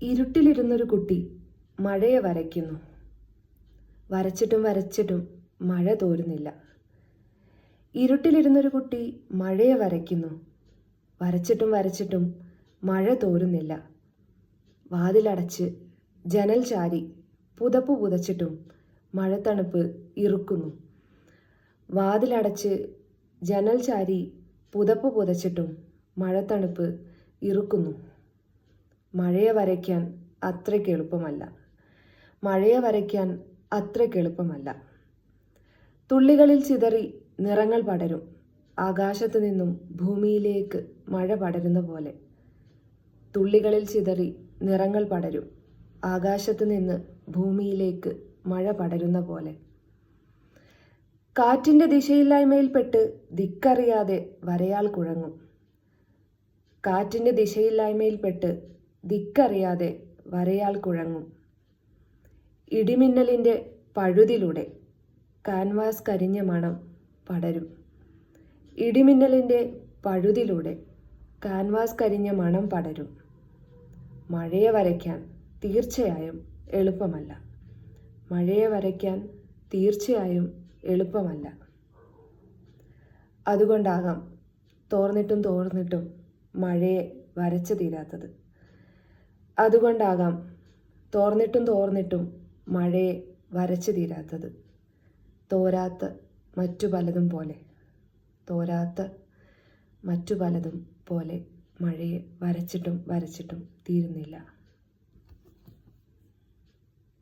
ഇരുട്ടിലിരുന്നൊരു കുട്ടി മഴയെ വരയ്ക്കുന്നു. വരച്ചിട്ടും വരച്ചിട്ടും മഴ തോരുന്നില്ല. ഇരുട്ടിലിരുന്നൊരു കുട്ടി മഴയെ വരയ്ക്കുന്നു. വരച്ചിട്ടും വരച്ചിട്ടും മഴ തോരുന്നില്ല. വാതിലടച്ച് ജനൽ ചാരി പുതപ്പ് പുതച്ചിട്ടും മഴത്തണുപ്പ് ഇറുക്കുന്നു. വാതിലടച്ച് ജനൽ ചാരി പുതപ്പ് പുതച്ചിട്ടും മഴത്തണുപ്പ് ഇറുക്കുന്നു. മഴയെ വരയ്ക്കാൻ അത്രയ്ക്ക് എളുപ്പമല്ല. മഴയെ വരയ്ക്കാൻ അത്രയ്ക്ക് എളുപ്പമല്ല. തുള്ളികളിൽ ചിതറി നിറങ്ങൾ പടരും. ആകാശത്തു നിന്നും ഭൂമിയിലേക്ക് മഴ പടരുന്ന പോലെ. തുള്ളികളിൽ ചിതറി നിറങ്ങൾ പടരും. ആകാശത്തു നിന്ന് ഭൂമിയിലേക്ക് മഴ പടരുന്ന പോലെ. കാറ്റിൻ്റെ ദിശയില്ലായ്മയിൽപ്പെട്ട് ദിക്കറിയാതെ വരയാൾ കുഴങ്ങും. കാറ്റിൻ്റെ ദിശയില്ലായ്മയിൽപ്പെട്ട് ദിക്കറിയാതെ വരയാൾ കുഴങ്ങും. ഇടിമിന്നലിൻ്റെ പഴുതിലൂടെ കാൻവാസ് കരിഞ്ഞ മണം പടരും. ഇടിമിന്നലിൻ്റെ പഴുതിലൂടെ കാൻവാസ് കരിഞ്ഞ മണം പടരും. മഴയെ വരയ്ക്കാൻ തീർച്ചയായും എളുപ്പമല്ല. മഴയെ വരയ്ക്കാൻ തീർച്ചയായും എളുപ്പമല്ല. അതുകൊണ്ടാകാം തോർന്നിട്ടും തോർന്നിട്ടും മഴയെ വരച്ചു തീരാത്തത്. അതുകൊണ്ടാകാം തോർന്നിട്ടും തോർന്നിട്ടും മഴയെ വരച്ചു തീരാത്തത്. തോരാത്ത മറ്റു പലതും പോലെ. തോരാത്ത മറ്റു പലതും പോലെ മഴയെ വരച്ചിട്ടും വരച്ചിട്ടും തീരുന്നില്ല.